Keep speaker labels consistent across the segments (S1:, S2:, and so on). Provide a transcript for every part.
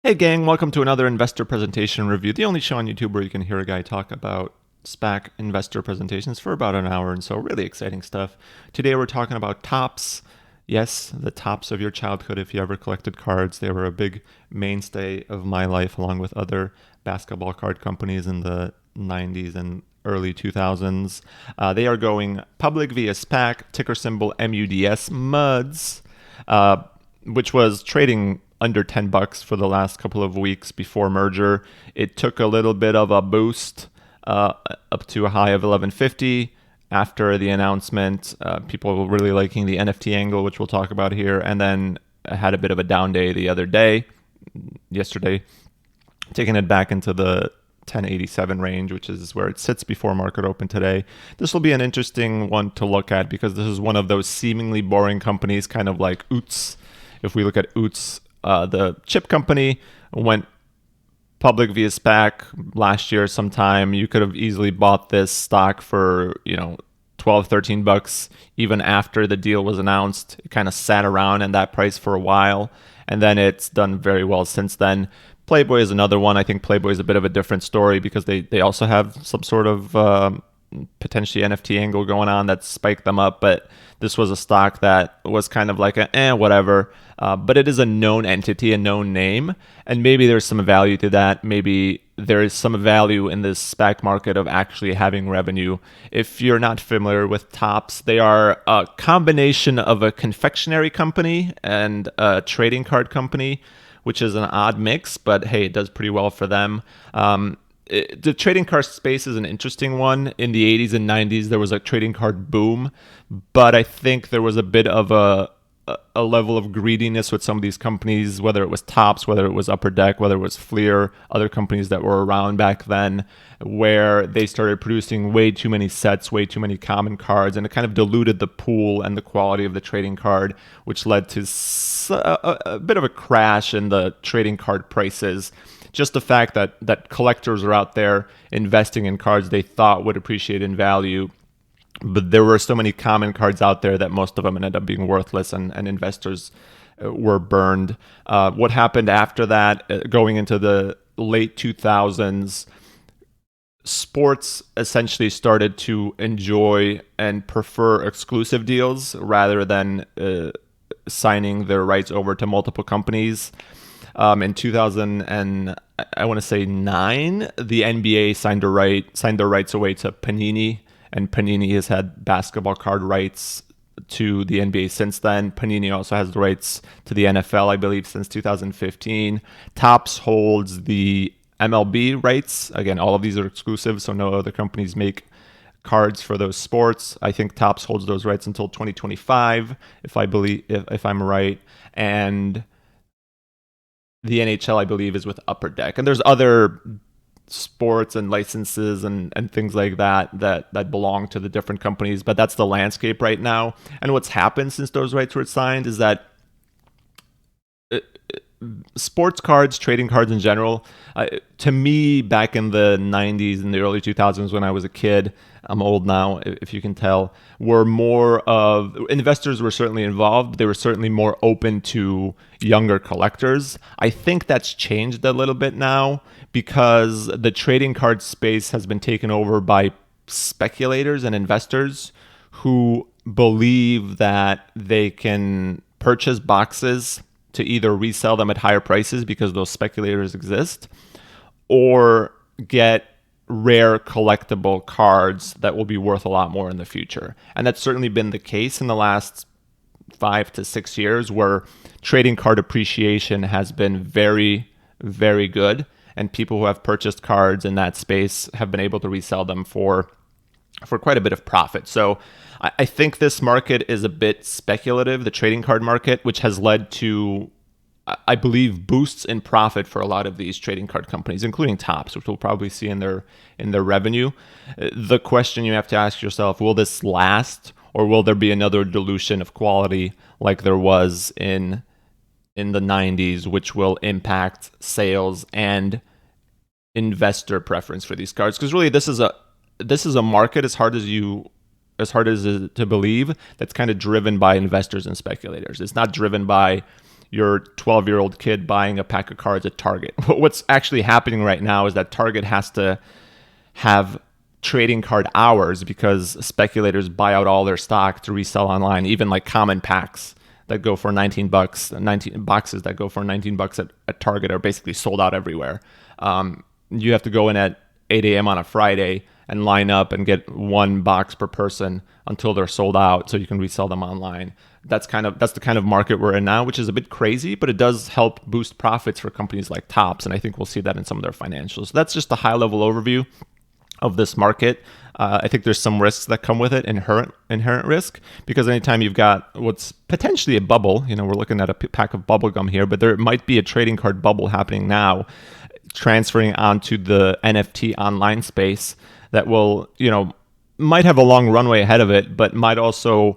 S1: Hey gang, welcome to another investor presentation review, the only show on YouTube where you can hear a guy talk about SPAC investor presentations for about an hour, and so really exciting stuff. Today we're talking about tops. Yes, the tops of your childhood if you ever collected cards. They were a big mainstay of my life along with other basketball card companies in the 90s and early 2000s. They are going public via SPAC, ticker symbol MUDS, MUDS, which was trading under $10 for the last couple of weeks before merger. It took a little bit of a boost up to a high of 1150 after the announcement. People were really liking the NFT angle, which we'll talk about here, and then had a bit of a down day the other day, yesterday, taking it back into the 1087 range, which is where it sits before market open today. This will be an interesting one to look at because this is one of those seemingly boring companies, kind of like HZON. If we look at HZON, the chip company went public via SPAC last year sometime. You could have easily bought this stock for, 12, $13 even after the deal was announced. It kind of sat around in that price for a while, and then it's done very well since then. Playboy is another one. I think Playboy is a bit of a different story because they also have some sort of potentially NFT angle going on that spiked them up, but this was a stock that was kind of like whatever. But it is a known entity, a known name, and maybe there's some value to that. Maybe there is some value in this SPAC market of actually having revenue. If you're not familiar with Topps, they are a combination of a confectionery company and a trading card company, which is an odd mix, but hey, it does pretty well for them. The trading card space is an interesting one. In the 80s and 90s, there was a trading card boom, but I think there was a bit of a level of greediness with some of these companies, whether it was Topps, whether it was Upper Deck, whether it was Fleer, other companies that were around back then, where they started producing way too many sets, way too many common cards, and it kind of diluted the pool and the quality of the trading card, which led to a bit of a crash in the trading card prices. Just the fact that collectors are out there investing in cards they thought would appreciate in value, but there were so many common cards out there that most of them ended up being worthless, and investors were burned. What happened after that, going into the late 2000s, sports essentially started to enjoy and prefer exclusive deals rather than signing their rights over to multiple companies. In 2000 and I want to say 9, the NBA signed their rights away to Panini, and Panini has had basketball card rights to the NBA since then. Panini also has the rights to the NFL, I believe, since 2015. Topps holds the MLB rights. Again, all of these are exclusive, so no other companies make cards for those sports. I think Topps holds those rights until 2025, if I'm right. And the NHL, I believe, is with Upper Deck. And there's other sports and licenses and things like that belong to the different companies, but that's the landscape right now. And what's happened since those rights were signed is that sports cards, trading cards in general, to me, back in the 90s and the early 2000s when I was a kid, I'm old now, if you can tell, were more of, investors were certainly involved. They were certainly more open to younger collectors. I think that's changed a little bit now because the trading card space has been taken over by speculators and investors who believe that they can purchase boxes to either resell them at higher prices because those speculators exist, or get rare collectible cards that will be worth a lot more in the future. And that's certainly been the case in the last 5 to 6 years, where trading card appreciation has been very, very good. And people who have purchased cards in that space have been able to resell them for quite a bit of profit. So I think this market is a bit speculative, the trading card market, which has led to, I believe, boosts in profit for a lot of these trading card companies, including Topps, which we'll probably see in their revenue. The question you have to ask yourself, will this last, or will there be another dilution of quality like there was in the 90s, which will impact sales and investor preference for these cards? Because really, this is a market, as hard as it is to believe, that's kind of driven by investors and speculators. It's not driven by your 12-year-old kid buying a pack of cards at Target. What's actually happening right now is that Target has to have trading card hours because speculators buy out all their stock to resell online, even like common packs that go for 19 bucks, 19 boxes that go for 19 bucks at Target are basically sold out everywhere. You have to go in at 8 a.m. on a Friday and line up and get one box per person until they're sold out so you can resell them online. That's the kind of market we're in now, which is a bit crazy, but it does help boost profits for companies like Topps, and I think we'll see that in some of their financials. So that's just a high-level overview of this market. I think there's some risks that come with it, inherent risk, because anytime you've got what's potentially a bubble, we're looking at a pack of bubble gum here, but there might be a trading card bubble happening now, transferring onto the NFT online space that will, might have a long runway ahead of it, but might also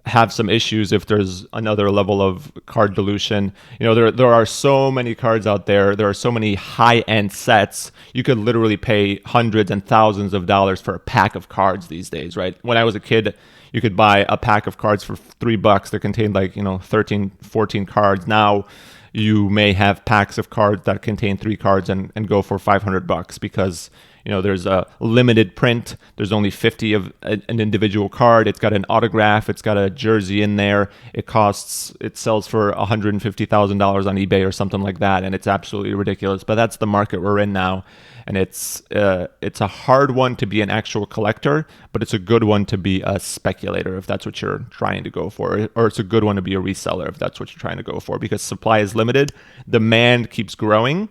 S1: have some issues if there's another level of card dilution. There are so many cards out there. There are so many high-end sets. You could literally pay hundreds and thousands of dollars for a pack of cards these days, right? When I was a kid, you could buy a pack of cards for $3 that contained 13, 14 cards. Now you may have packs of cards that contain 3 cards and go for $500 because there's a limited print. There's only 50 of an individual card. It's got an autograph. It's got a jersey in there. It sells for $150,000 on eBay or something like that, and it's absolutely ridiculous. But that's the market we're in now, and it's a hard one to be an actual collector, but it's a good one to be a speculator if that's what you're trying to go for, or it's a good one to be a reseller if that's what you're trying to go for, because supply is limited, demand keeps growing,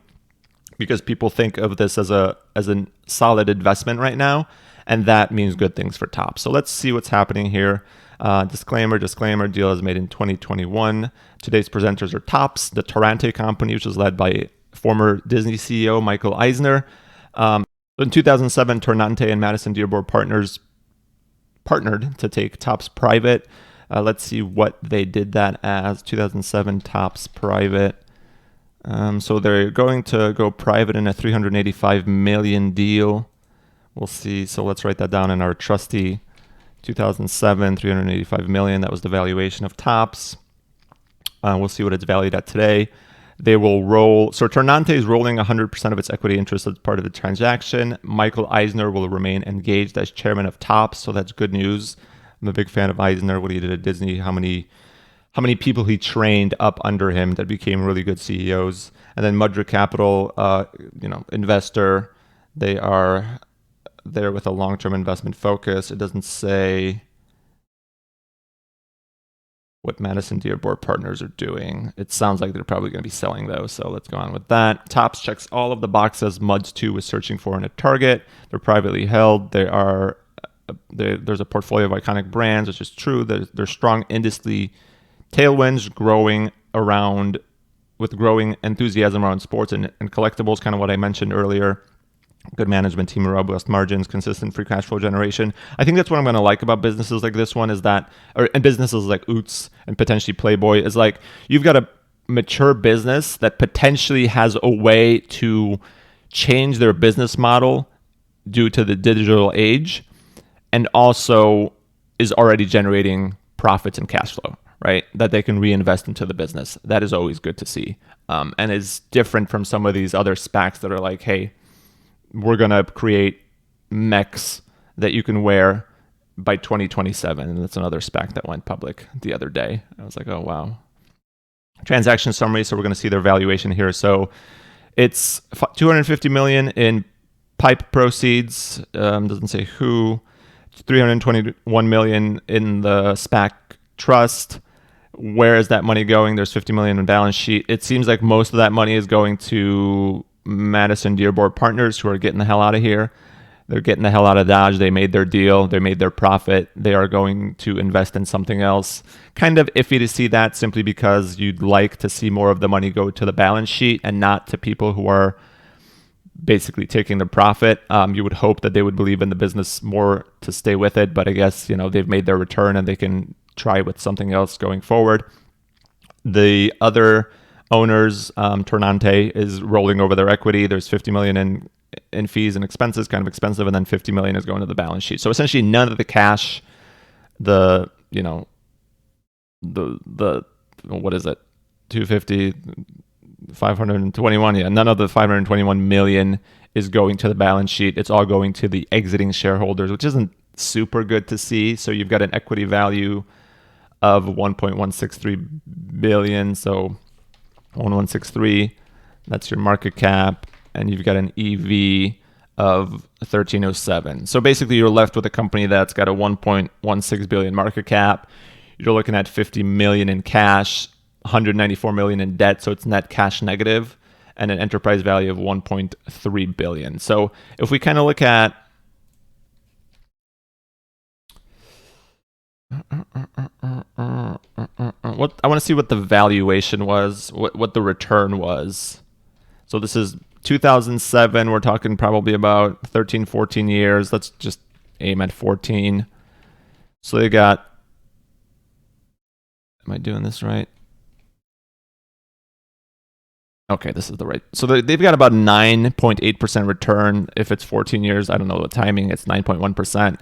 S1: because people think of this as a solid investment right now, and that means good things for Topps. So let's see what's happening here. Disclaimer, deal is made in 2021. Today's presenters are Topps, the Torrente company, which is led by former Disney CEO Michael Eisner. In 2007, Torrente and Madison Dearborn Partners partnered to take Topps private. Let's see what they did that as. 2007, Topps private. So they're going to go private in a $385 million deal. We'll see. So let's write that down in our trusty 2007, $385 million. That was the valuation of Topps. We'll see what it's valued at today. They will roll. So Torrente is rolling 100% of its equity interest as part of the transaction. Michael Eisner will remain engaged as chairman of Topps. So that's good news. I'm a big fan of Eisner. What he did at Disney, how many people he trained up under him that became really good CEOs. And then Mudrick Capital, investor. They are there with a long-term investment focus. It doesn't say what Madison Dearborn Partners are doing. It sounds like they're probably going to be selling those, so let's go on with that. Topps checks all of the boxes MUDS 2 was searching for in a target. They're privately held. There's a portfolio of iconic brands, which is true. There's strong industry tailwinds with growing enthusiasm around sports and collectibles, kind of what I mentioned earlier. Good management team, robust margins, consistent free cash flow generation. I think that's what I'm going to like about businesses like this one and businesses like Oots and potentially Playboy is like you've got a mature business that potentially has a way to change their business model due to the digital age and also is already generating profits and cash flow, right? That they can reinvest into the business. That is always good to see. And is different from some of these other SPACs that are like, hey, we're going to create mechs that you can wear by 2027. And that's another SPAC that went public the other day. I was like, oh, wow. Transaction summary. So we're going to see their valuation here. So it's $250 million in PIPE proceeds. Doesn't say who. $321 million in the SPAC trust. Where is that money going? There's $50 million in balance sheet. It seems like most of that money is going to Madison Dearborn Partners, who are getting the hell out of here. They're getting the hell out of Dodge. They made their deal. They made their profit. They are going to invest in something else. Kind of iffy to see that simply because you'd like to see more of the money go to the balance sheet and not to people who are basically taking the profit. You would hope that they would believe in the business more to stay with it, but I guess, they've made their return and they can try with something else going forward. The other owners, Torrente is rolling over their equity. There's $50 million in fees and expenses, kind of expensive, and then $50 million is going to the balance sheet. So essentially none of the cash, what is it? 250, 521. Yeah, none of the 521 million is going to the balance sheet. It's all going to the exiting shareholders, which isn't super good to see. So you've got an equity value of 1.163 billion. So 1163, that's your market cap, and you've got an EV of 1307. So basically you're left with a company that's got a 1.16 billion market cap. You're looking at 50 million in cash, 194 million in debt, so it's net cash negative, and an enterprise value of 1.3 billion. So if we kind of look at what I want to see what the valuation was, what the return was. So this is 2007. We're talking probably about 13, 14 years. Let's just aim at 14. So they got, am I doing this right? Okay, this is the right. So they've got about 9.8% return. If it's 14 years, I don't know the timing, it's 9.1%.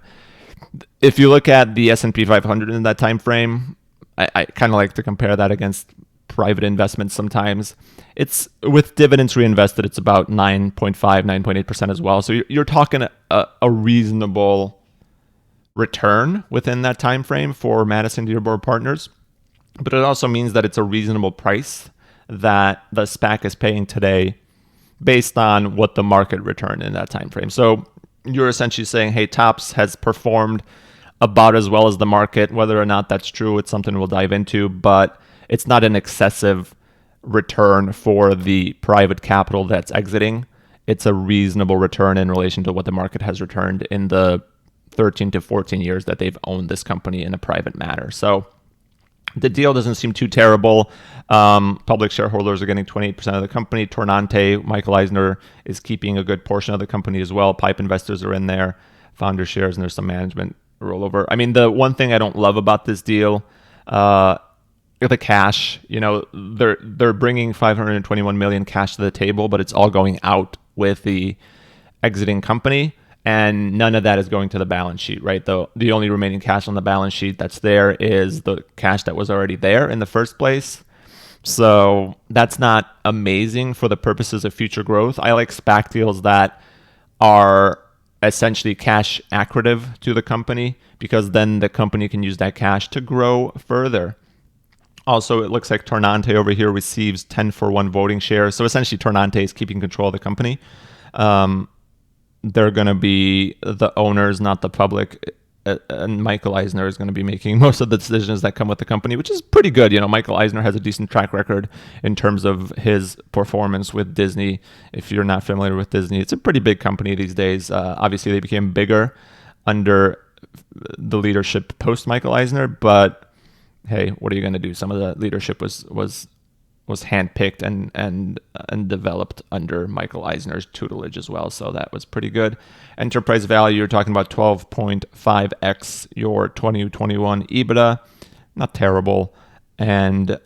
S1: If you look at the S&P 500 in that time frame, I kind of like to compare that against private investments sometimes. It's with dividends reinvested, it's about 9.5, 9.8% as well. So you're talking a reasonable return within that time frame for Madison Dearborn Partners. But it also means that it's a reasonable price that the SPAC is paying today based on what the market return in that time frame. So you're essentially saying, hey, Topps has performed about as well as the market. Whether or not that's true, it's something we'll dive into, but it's not an excessive return for the private capital that's exiting. It's a reasonable return in relation to what the market has returned in the 13 to 14 years that they've owned this company in a private manner. So the deal doesn't seem too terrible. Public shareholders are getting 28% of the company. Tornante, Michael Eisner, is keeping a good portion of the company as well. Pipe investors are in there, founder shares, and there's some management rollover. I mean, the one thing I don't love about this deal, the cash. You know, they're bringing 521 million cash to the table, but it's all going out with the exiting company. And none of that is going to the balance sheet, right? The only remaining cash on the balance sheet that's there is the cash that was already there in the first place. So that's not amazing for the purposes of future growth. I like SPAC deals that are essentially cash accretive to the company, because then the company can use that cash to grow further. Also, it looks like Tornante over here receives 10-for-1 voting shares. So essentially Tornante is keeping control of the company. They're going to be the owners, not the public. And Michael Eisner is going to be making most of the decisions that come with the company, which is pretty good. You know, Michael Eisner has a decent track record in terms of his performance with Disney. If you're not familiar with Disney, it's a pretty big company these days. Obviously, they became bigger under the leadership post Michael Eisner, but hey, what are you going to do? Some of the leadership was handpicked and developed under Michael Eisner's tutelage as well. So that was pretty good. Enterprise value, you're talking about 12.5x your 2021 EBITDA. Not terrible. And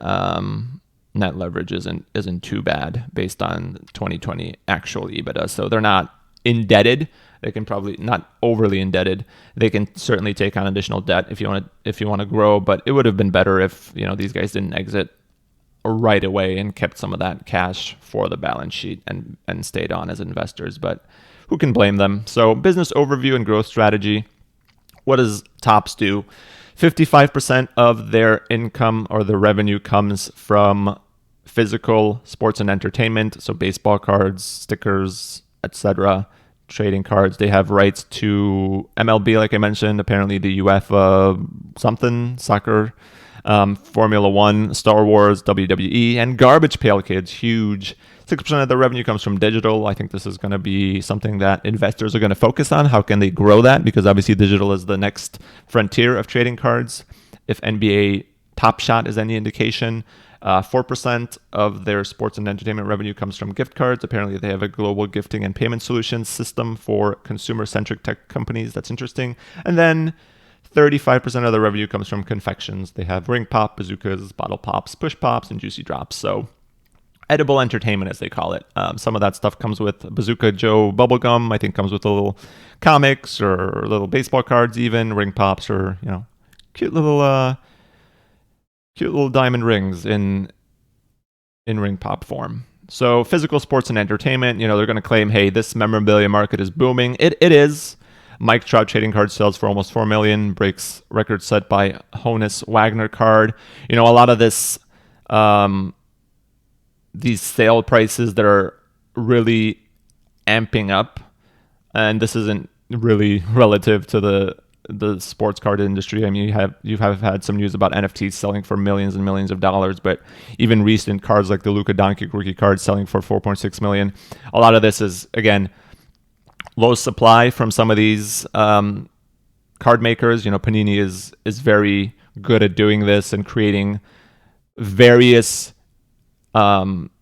S1: net leverage isn't too bad based on 2020 actual EBITDA. So they're not indebted. They can probably not overly indebted. They can certainly take on additional debt if you want to grow, but it would have been better if, you know, these guys didn't exit right away and kept some of that cash for the balance sheet and stayed on as investors, but who can blame them? So business overview and growth strategy. What does Topps do? 55% of their income or the revenue comes from physical sports and entertainment. So baseball cards, stickers, etc., trading cards. They have rights to MLB, like I mentioned, apparently the UEFA something, soccer, Formula One, Star Wars, WWE, and Garbage Pail Kids, huge. 6% of the revenue comes from digital. I think this is going to be something that investors are going to focus on. How can they grow that? Because obviously digital is the next frontier of trading cards. If NBA Top Shot is any indication, 4% of their sports and entertainment revenue comes from gift cards. Apparently they have a global gifting and payment solutions system for consumer-centric tech companies. That's interesting. And then 35% of the revenue comes from confections. They have ring pop, bazookas, bottle pops, push pops, and juicy drops. So edible entertainment, as they call it. Some of that stuff comes with Bazooka Joe bubblegum. I think comes with a little comics or little baseball cards, even ring pops, or, you know, cute little diamond rings in in-ring pop form. So physical sports and entertainment, they're going to claim, hey, this memorabilia market is booming. It is. Mike Trout trading card sells for almost 4 million, breaks record set by Honus Wagner card. A lot of this, these sale prices that are really amping up, and this isn't really relative to the sports card industry. I mean, you have had some news about NFTs selling for millions and millions of dollars, but even recent cards like the Luka Doncic rookie card selling for 4.6 million. A lot of this is, again, low supply from some of these card makers. Panini is very good at doing this and creating various different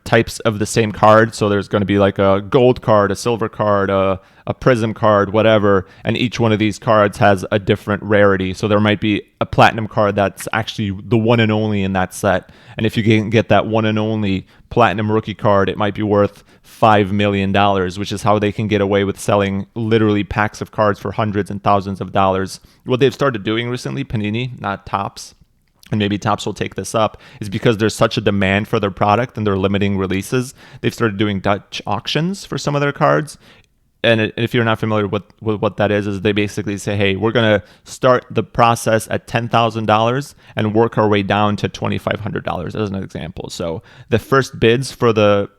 S1: types of the same card. So there's going to be like a gold card, a silver card, a prism card, whatever. And each one of these cards has a different rarity. So there might be a platinum card that's actually the one and only in that set. And if you can get that one and only platinum rookie card, it might be worth $5 million, which is how they can get away with selling literally packs of cards for hundreds and thousands of dollars. What they've started doing recently, Panini, not Topps, and maybe Topps will take this up, is because there's such a demand for their product and they're limiting releases. They've started doing Dutch auctions for some of their cards. And if you're not familiar with what that is they basically say, hey, we're going to start the process at $10,000 and work our way down to $2,500 as an example. So the first bids for the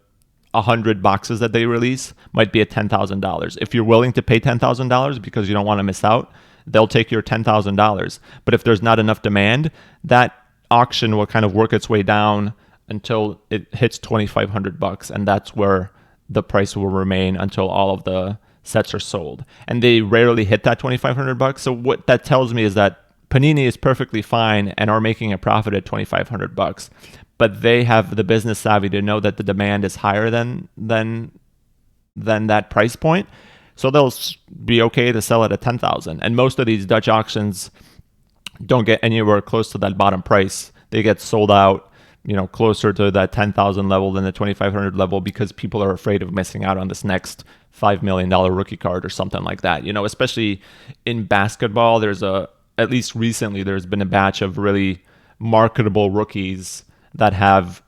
S1: 100 boxes that they release might be at $10,000. If you're willing to pay $10,000 because you don't want to miss out, they'll take your $10,000. But if there's not enough demand, that auction will kind of work its way down until it hits $2,500, and that's where the price will remain until all of the sets are sold. And they rarely hit that $2,500. So what that tells me is that Panini is perfectly fine and are making a profit at $2,500, but they have the business savvy to know that the demand is higher than that price point. So they'll be okay to sell it at $10,000. And most of these Dutch auctions don't get anywhere close to that bottom price. They get sold out, closer to that 10,000 level than the 2,500 level because people are afraid of missing out on this next $5 million rookie card or something like that. Especially in basketball, at least recently, there's been a batch of really marketable rookies that have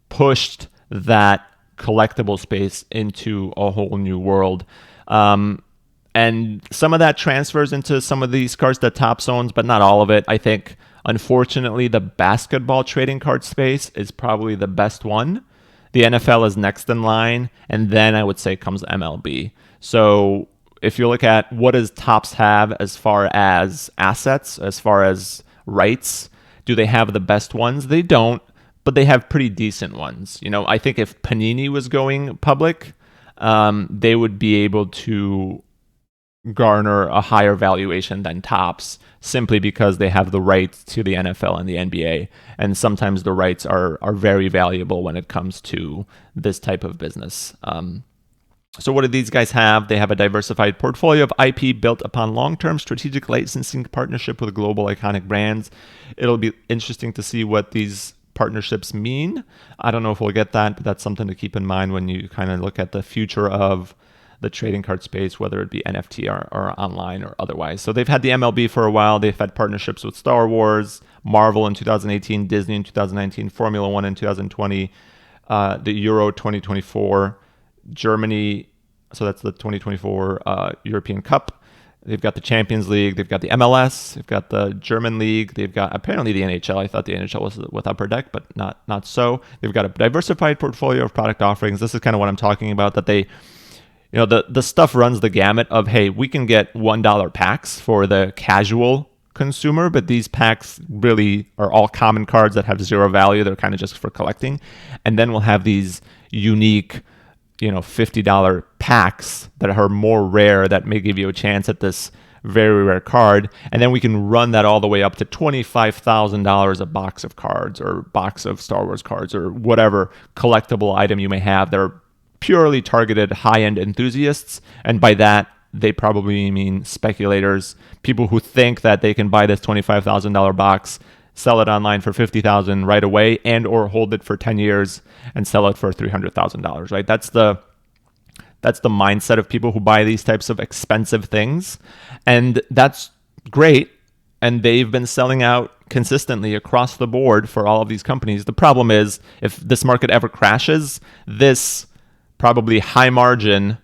S1: pushed that collectible space into a whole new world. And some of that transfers into some of these cards that Topps owns, but not all of it. I think, unfortunately, the basketball trading card space is probably the best one. The NFL is next in line, and then I would say comes MLB. So if you look at what does Topps have as far as assets, as far as rights, do they have the best ones? They don't, but they have pretty decent ones. I think if Panini was going public, they would be able to garner a higher valuation than Topps simply because they have the rights to the NFL and the NBA. And sometimes the rights are very valuable when it comes to this type of business. So what do these guys have? They have a diversified portfolio of IP built upon long-term strategic licensing partnership with global iconic brands. It'll be interesting to see what these partnerships mean. I don't know if we'll get that, but that's something to keep in mind when you kind of look at the future of the trading card space, whether it be NFT or online or otherwise. So they've had the MLB for a while. They've had partnerships with Star Wars, Marvel in 2018, Disney in 2019, Formula One in 2020, the Euro 2024, Germany. So that's the 2024 European Cup. They've got the Champions League. They've got the MLS. They've got the German League. They've got apparently the NHL. I thought the NHL was with Upper Deck, but not so. They've got a diversified portfolio of product offerings. This is kind of what I'm talking about, that they, the stuff runs the gamut of, hey, we can get $1 packs for the casual consumer, but these packs really are all common cards that have zero value. They're kind of just for collecting. And then we'll have these unique, $50 packs that are more rare that may give you a chance at this very rare card. And then we can run that all the way up to $25,000 a box of cards or box of Star Wars cards or whatever collectible item you may have. They're purely targeted high-end enthusiasts. And by that, they probably mean speculators, people who think that they can buy this $25,000 box, sell it online for $50,000 right away, and or hold it for 10 years and sell it for $300,000, right? That's the mindset of people who buy these types of expensive things. And that's great. And they've been selling out consistently across the board for all of these companies. The problem is, if this market ever crashes, this probably high margin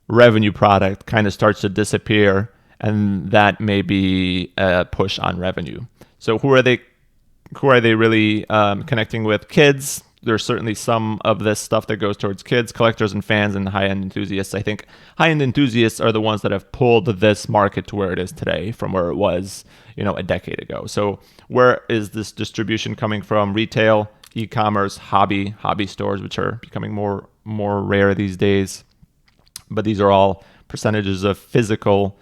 S1: revenue product kind of starts to disappear, and that may be a push on revenue. So who are they really connecting with? Kids. There's certainly some of this stuff that goes towards kids, collectors and fans, and high-end enthusiasts. I think high-end enthusiasts are the ones that have pulled this market to where it is today from where it was, a decade ago. So where is this distribution coming from? Retail, e-commerce, hobby stores, which are becoming more rare these days. But these are all percentages of physical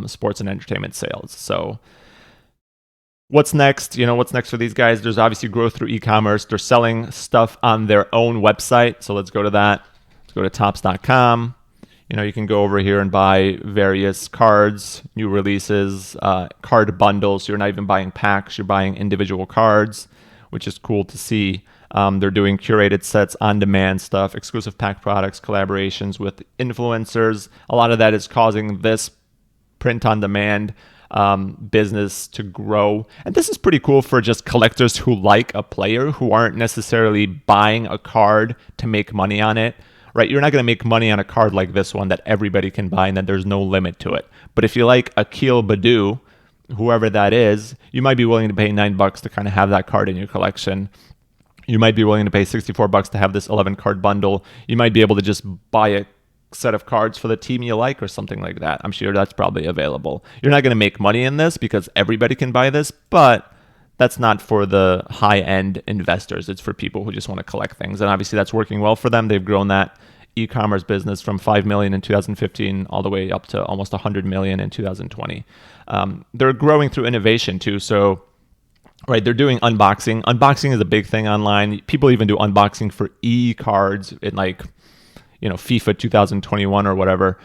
S1: sports and entertainment sales. So what's next? What's next for these guys? There's obviously growth through e-commerce. They're selling stuff on their own website. So let's go to that. Let's go to topps.com. You can go over here and buy various cards, new releases, card bundles. So you're not even buying packs. You're buying individual cards, which is cool to see. They're doing curated sets, on-demand stuff, exclusive pack products, collaborations with influencers. A lot of that is causing this print-on-demand business to grow. And this is pretty cool for just collectors who like a player, who aren't necessarily buying a card to make money on it, right? You're not going to make money on a card like this one that everybody can buy and that there's no limit to it. But if you like Akil Baddoo, whoever that is, you might be willing to pay $9 to kind of have that card in your collection. You might be willing to pay $64 to have this 11 card bundle. You might be able to just buy a set of cards for the team you like or something like that. I'm sure that's probably available. You're not going to make money in this because everybody can buy this, but that's not for the high-end investors. It's for people who just want to collect things. And obviously that's working well for them. They've grown that e-commerce business from 5 million in 2015 all the way up to almost 100 million in 2020. They're growing through innovation too. So right, they're doing unboxing. Unboxing is a big thing online. People even do unboxing for e-cards in FIFA 2021 or whatever.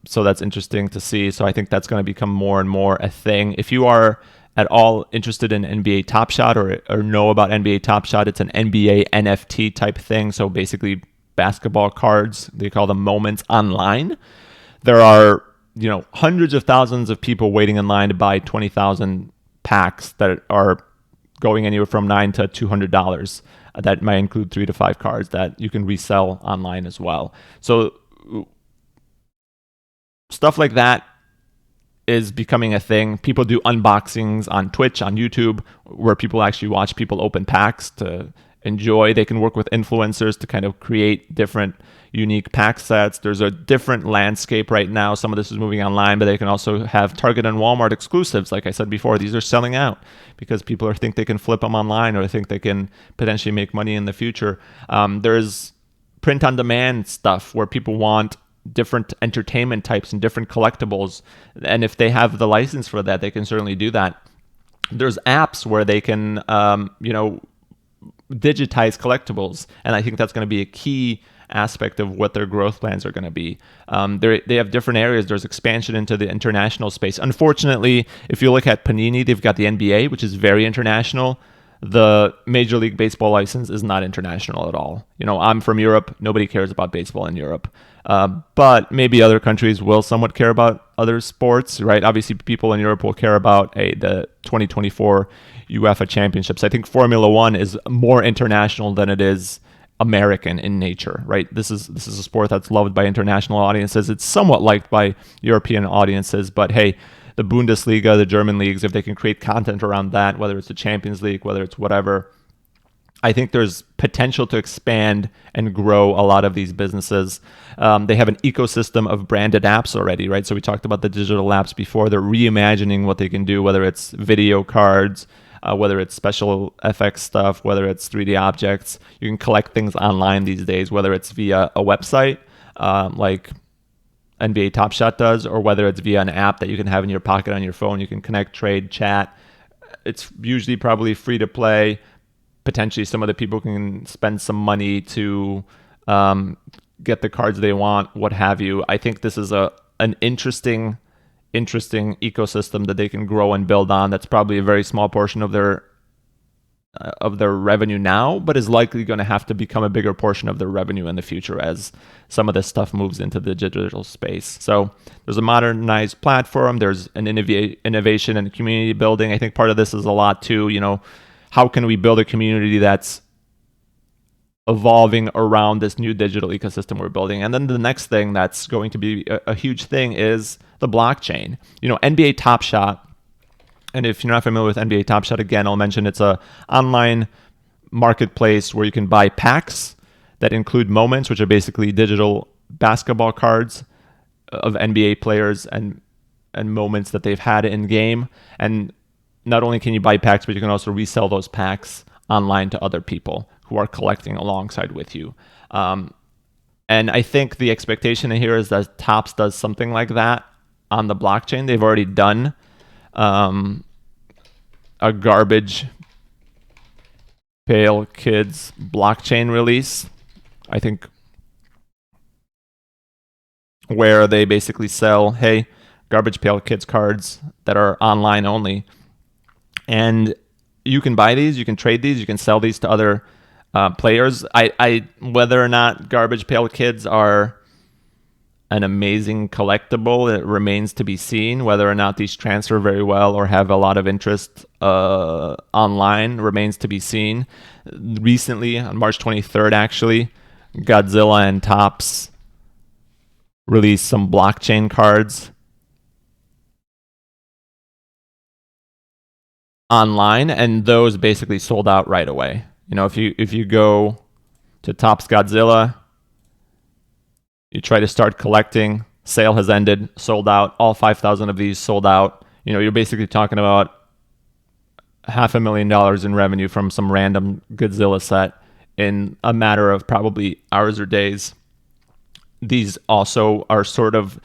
S1: So that's interesting to see. So I think that's going to become more and more a thing. If you are at all interested in NBA Top Shot or know about NBA Top Shot, it's an NBA NFT type thing. So basically basketball cards, they call them moments online. There are, hundreds of thousands of people waiting in line to buy 20,000 packs that are going anywhere from $9 to $200. That might include 3 to 5 cards that you can resell online as well. So stuff like that is becoming a thing. People do unboxings on Twitch, on YouTube, where people actually watch people open packs to enjoy. They can work with influencers to kind of create different unique pack sets. There's a different landscape right now. Some of this is moving online, but they can also have Target and Walmart exclusives. Like I said before, these are selling out because people think they can flip them online or think they can potentially make money in the future. There's print-on-demand stuff where people want different entertainment types and different collectibles. And if they have the license for that, they can certainly do that. There's apps where they can, digitize collectibles. And I think that's going to be a key aspect of what their growth plans are going to be. They have different areas. There's expansion into the international space. Unfortunately, if you look at Panini, they've got the NBA, which is very international. The Major League Baseball license is not international at all. I'm from Europe. Nobody cares about baseball in Europe. But maybe other countries will somewhat care about other sports, right? Obviously, people in Europe will care about the 2024 UEFA Championships. I think Formula One is more international than it is American in nature, right? This is a sport that's loved by international audiences. It's somewhat liked by European audiences, but hey, the Bundesliga, the German leagues, if they can create content around that, whether it's the Champions League, whether it's whatever, I think there's potential to expand and grow a lot of these businesses. They have an ecosystem of branded apps already, right? So we talked about the digital apps before. They're reimagining what they can do, whether it's video cards, whether it's special FX stuff, whether it's 3D objects. You can collect things online these days, whether it's via a website like NBA Top Shot does, or whether it's via an app that you can have in your pocket on your phone. You can connect, trade, chat. It's usually probably free to play. Potentially some of the people can spend some money to get the cards they want, what have you. I think this is an interesting ecosystem that they can grow and build on. That's probably a very small portion of their of their revenue now, but is likely going to have to become a bigger portion of their revenue in the future as some of this stuff moves into the digital space. So there's a modernized platform, there's an innovation and community building. I think part of this is a lot too, how can we build a community that's evolving around this new digital ecosystem we're building? And then the next thing that's going to be a huge thing is the blockchain. NBA Top Shot, and if you're not familiar with NBA Top Shot, again, I'll mention it's a online marketplace where you can buy packs that include moments, which are basically digital basketball cards of NBA players and moments that they've had in game. And not only can you buy packs, but you can also resell those packs online to other people who are collecting alongside with you. And I think the expectation here is that Topps does something like that on the blockchain. They've already done a Garbage Pail Kids blockchain release, I think, where they basically sell, hey, Garbage Pail Kids cards that are online only. And you can buy these, you can trade these, you can sell these to other players. Whether or not Garbage Pail Kids are an amazing collectible, it remains to be seen. Whether or not these transfer very well or have a lot of interest online remains to be seen. Recently, on March 23rd, actually, Godzilla and Topps released some blockchain cards online, and those basically sold out right away. If you go to Topps Godzilla, you try to start collecting, sale has ended, sold out. All 5,000 of these sold out. You're basically talking about $500,000 in revenue from some random Godzilla set in a matter of probably hours or days. These also are sort of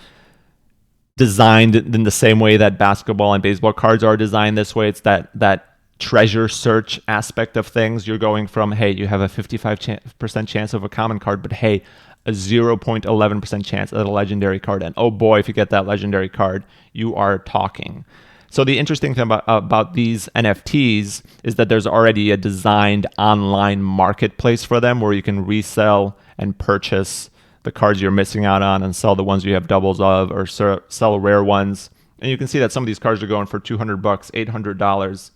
S1: designed in the same way that basketball and baseball cards are designed this way. It's that treasure search aspect of things. You're going from, hey, you have a 55% chance of a common card, but hey, a 0.11% chance at a legendary card. And oh boy, if you get that legendary card, you are talking. So the interesting thing about these NFTs is that there's already a designed online marketplace for them where you can resell and purchase the cards you're missing out on and sell the ones you have doubles of, or sell rare ones. And you can see that some of these cards are going for $200, $800,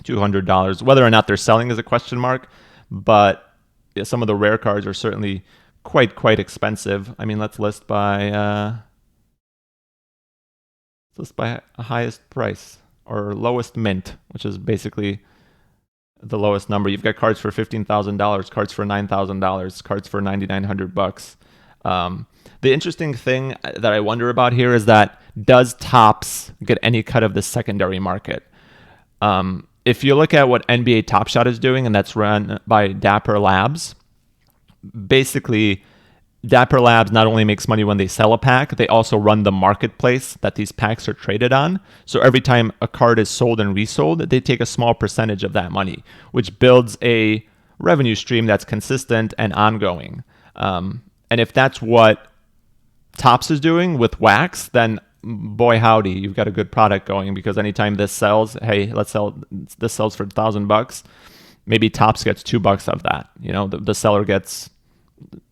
S1: $200. Whether or not they're selling is a question mark, but some of the rare cards are certainly quite expensive. I mean, let's list by highest price or lowest mint, which is basically the lowest number. You've got cards for $15,000, cards for $9,000, cards for $9,900. The interesting thing that I wonder about here is that, does Topps get any cut of the secondary market? If you look at what NBA Top Shot is doing, and that's run by Dapper Labs, basically Dapper Labs not only makes money when they sell a pack, they also run the marketplace that these packs are traded on. So every time a card is sold and resold, they take a small percentage of that money, which builds a revenue stream that's consistent and ongoing. And if that's what Topps is doing with Wax, then boy howdy, you've got a good product going, because anytime this sells, hey, this sells for $1,000, maybe Topps gets $2 of that. The seller gets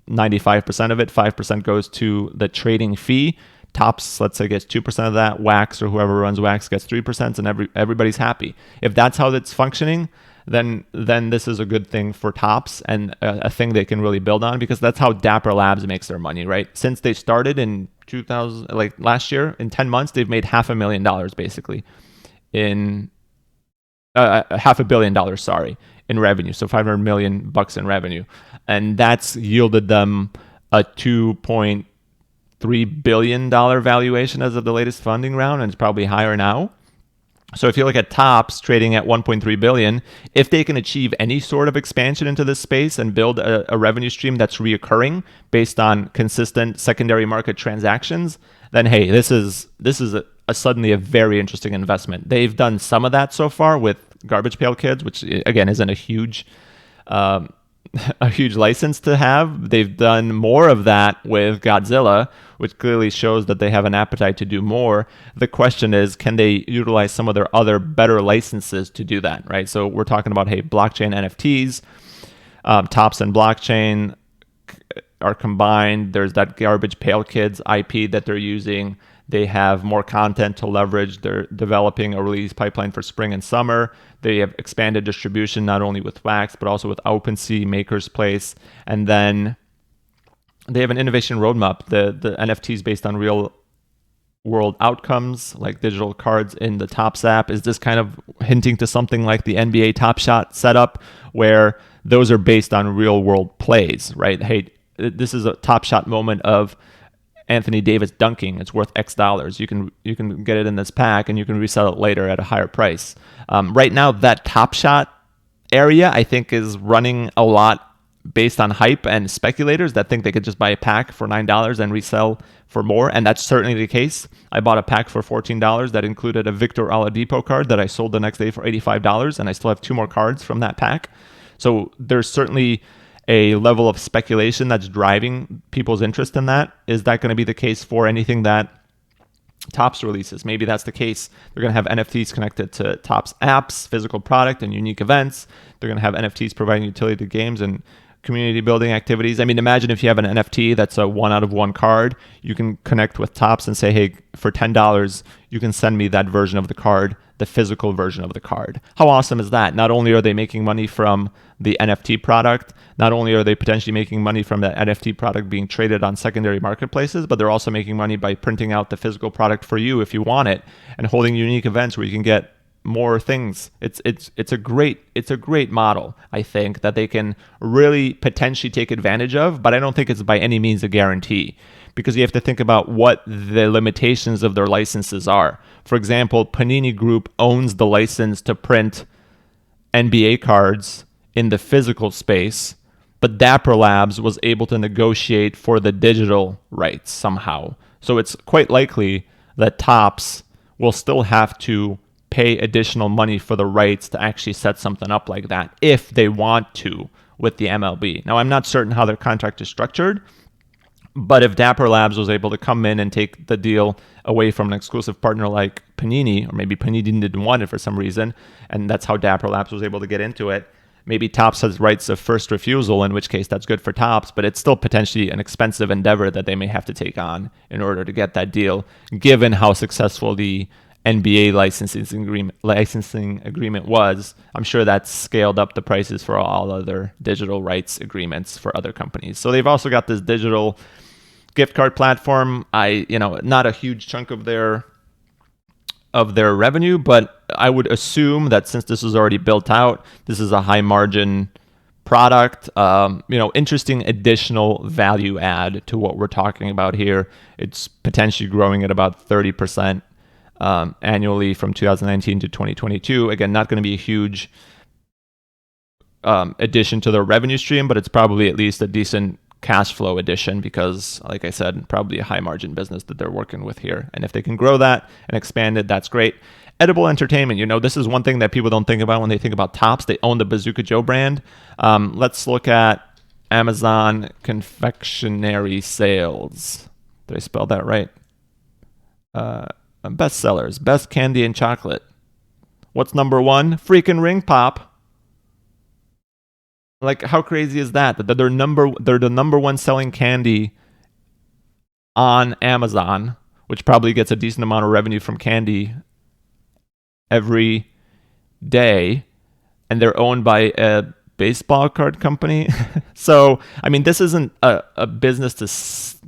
S1: 95% of it, 5% goes to the trading fee. Topps, let's say, gets 2% of that. Wax, or whoever runs Wax, gets 3%, and everybody's happy. If that's how it's functioning, then this is a good thing for Topps, and a thing they can really build on, because that's how Dapper Labs makes their money, right? Since they started in 2000, like last year, in 10 months, they've made $500,000 basically in $500 million, sorry, in revenue. So $500 million in revenue. And that's yielded them a $2.3 billion valuation as of the latest funding round, and it's probably higher now. So if you look at Topps trading at $1.3 billion, if they can achieve any sort of expansion into this space and build a revenue stream that's reoccurring based on consistent secondary market transactions, then hey, this is suddenly a very interesting investment. They've done some of that so far with Garbage Pail Kids, which again isn't a huge a huge license to have. They've done more of that with Godzilla, which clearly shows that they have an appetite to do more. The question is, can they utilize some of their other better licenses to do that, right? So we're talking about, hey, blockchain NFTs, Tops and blockchain are combined. There's that Garbage Pail Kids IP that they're using. They have more content to leverage. They're developing a release pipeline for spring and summer. They have expanded distribution not only with Wax, but also with OpenSea, Maker's Place. And then they have an innovation roadmap. The NFTs based on real world outcomes, like digital cards in the Tops app. Is this kind of hinting to something like the NBA Top Shot setup, where those are based on real world plays, right? Hey, this is a Top Shot moment of Anthony Davis dunking. It's worth X dollars. You can get it in this pack, and you can resell it later at a higher price. Right now, that Top Shot area, I think, is running a lot based on hype and speculators that think they could just buy a pack for $9 and resell for more, and that's certainly the case. I bought a pack for $14 that included a Victor Oladipo card that I sold the next day for $85, and I still have 2 more cards from that pack. So there's certainly a level of speculation that's driving people's interest in that. Is that going to be the case for anything that Tops releases? Maybe that's the case. They're going to have NFTs connected to Tops apps, physical product, and unique events. They're going to have NFTs providing utility to games and community building activities. I mean, imagine if you have an NFT that's a 1 out of 1 card, you can connect with Tops and say, hey, for $10, you can send me that version of the card, the physical version of the card. How awesome is that? Not only are they making money from the NFT product, not only are they potentially making money from that NFT product being traded on secondary marketplaces, but they're also making money by printing out the physical product for you if you want it, and holding unique events where you can get more things. It's a great model, I think, that they can really potentially take advantage of, but I don't think it's by any means a guarantee, because you have to think about what the limitations of their licenses are. For example, Panini Group owns the license to print NBA cards in the physical space, but Dapper Labs was able to negotiate for the digital rights somehow. So it's quite likely that Tops will still have to pay additional money for the rights to actually set something up like that if they want to with the MLB. Now, I'm not certain how their contract is structured, but if Dapper Labs was able to come in and take the deal away from an exclusive partner like Panini, or maybe Panini didn't want it for some reason, and that's how Dapper Labs was able to get into it, maybe Tops has rights of first refusal, in which case that's good for Tops, but it's still potentially an expensive endeavor that they may have to take on in order to get that deal, given how successful the NBA licensing agreement was. I'm sure that's scaled up the prices for all other digital rights agreements for other companies. So they've also got this digital gift card platform. Not a huge chunk of their revenue, but I would assume that since this is already built out, this is a high margin product. Interesting additional value add to what we're talking about here. It's potentially growing at about 30% annually from 2019 to 2022. Again, not going to be a huge addition to their revenue stream, but it's probably at least a decent cash flow addition because, like I said, probably a high margin business that they're working with here. And if they can grow that and expand it, that's great. Edible entertainment, this is one thing that people don't think about when they think about Tops. They own the Bazooka Joe brand. Let's look at Amazon confectionery sales. Did I spell that right? Best sellers, best candy and chocolate. What's number 1? Freaking Ring Pop. Like, how crazy is that? That they're the number 1 selling candy on Amazon, which probably gets a decent amount of revenue from candy every day, and they're owned by a baseball card company. So, I mean, this isn't a business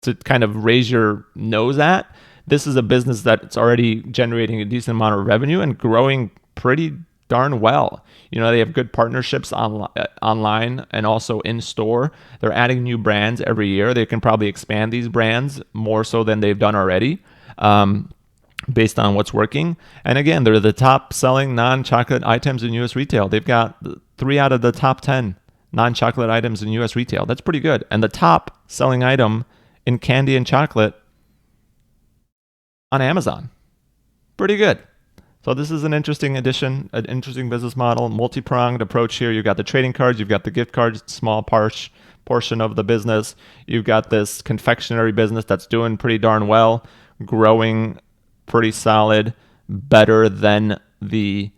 S1: to kind of raise your nose at. This is a business that's already generating a decent amount of revenue and growing pretty darn well. They have good partnerships online and also in store. They're adding new brands every year. They can probably expand these brands more so than they've done already, based on what's working. And again, they're the top selling non-chocolate items in U.S. retail. They've got 3 out of the top 10 non-chocolate items in U.S. retail. That's pretty good. And the top selling item in candy and chocolate on Amazon. Pretty good. So this is an interesting addition, an interesting business model, multi-pronged approach here. You've got the trading cards, you've got the gift cards, small portion of the business. You've got this confectionery business that's doing pretty darn well, growing pretty solid, better than the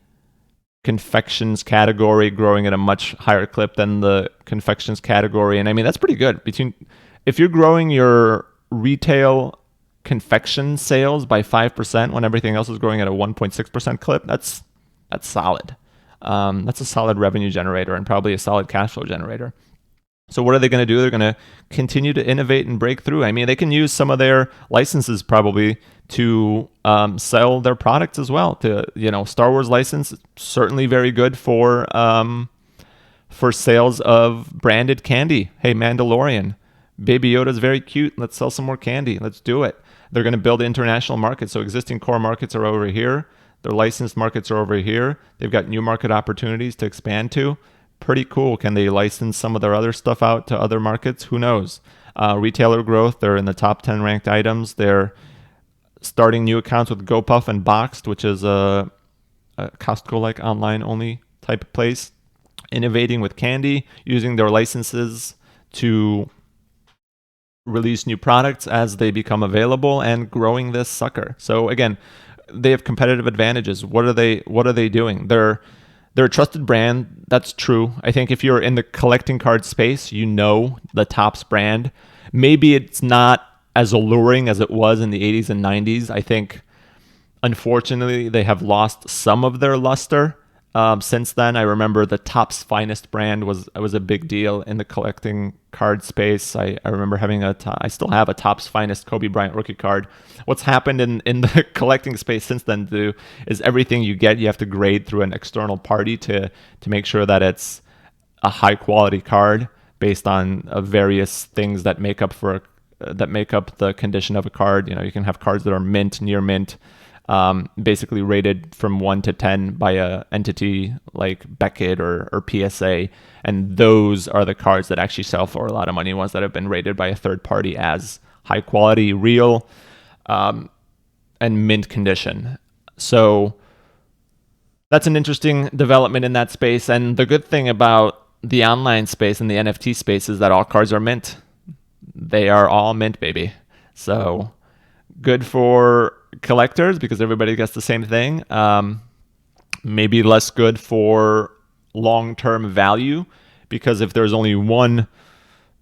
S1: confections category, growing at a much higher clip than the confections category. And I mean, that's pretty good. If you're growing your retail confection sales by 5% when everything else is growing at a 1.6% clip, that's solid. That's a solid revenue generator and probably a solid cash flow generator. So what are they going to do? They're going to continue to innovate and break through. I mean, they can use some of their licenses probably to sell their products as well. Star Wars license, certainly very good for sales of branded candy. Hey, Mandalorian, Baby Yoda's very cute. Let's sell some more candy. Let's do it. They're going to build international markets. So existing core markets are over here. Their licensed markets are over here. They've got new market opportunities to expand to. Pretty cool. Can they license some of their other stuff out to other markets? Who knows? Retailer growth, they're in the top 10 ranked items. They're starting new accounts with GoPuff and Boxed, which is a Costco-like online-only type of place. Innovating with candy, using their licenses to release new products as they become available, and growing this sucker. So again, they have competitive advantages. What are they doing? They're a trusted brand. That's true. I think if you're in the collecting card space, you know the Topps brand. Maybe it's not as alluring as it was in the 80s and 90s. I think, unfortunately, they have lost some of their luster since then. I remember the Topps Finest brand was a big deal in the collecting card space. I remember having I still have a Topps Finest Kobe Bryant rookie card. What's happened in the collecting space since then is everything you get, you have to grade through an external party to make sure that it's a high quality card based on various things that make up the condition of a card. You can have cards that are mint, near mint, basically rated from 1 to 10 by a entity like Beckett or PSA, and those are the cards that actually sell for a lot of money, ones that have been rated by a third party as high quality, real, and mint condition. So that's an interesting development in that space. And the good thing about the online space and the NFT space is that all cards are mint. They are all mint, baby. So good for collectors because everybody gets the same thing. Maybe less good for long-term value because if there's only one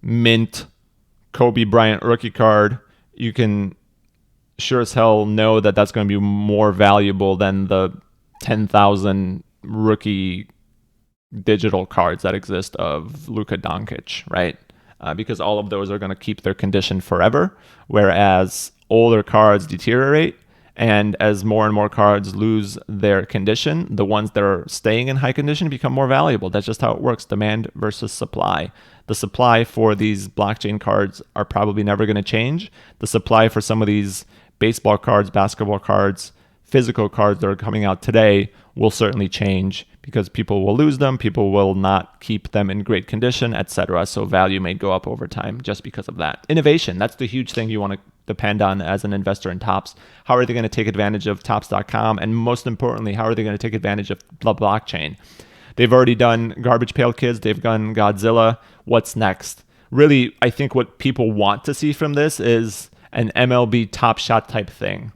S1: mint Kobe Bryant rookie card, you can sure as hell know that that's going to be more valuable than the 10,000 rookie digital cards that exist of Luka Doncic, right? Because all of those are going to keep their condition forever, whereas older cards deteriorate, and as more and more cards lose their condition, the ones that are staying in high condition become more valuable. That's just how it works, demand versus supply. The supply for these blockchain cards are probably never going to change. The supply for some of these baseball cards, basketball cards, physical cards that are coming out today will certainly change because people will lose them, people will not keep them in great condition, etc. So value may go up over time just because of that. Innovation, that's the huge thing you want to depend on as an investor in Topps. How are they going to take advantage of Topps.com? And most importantly, how are they going to take advantage of the blockchain? They've already done Garbage Pail Kids, they've done Godzilla. What's next? Really, I think what people want to see from this is an MLB Top Shot type thing,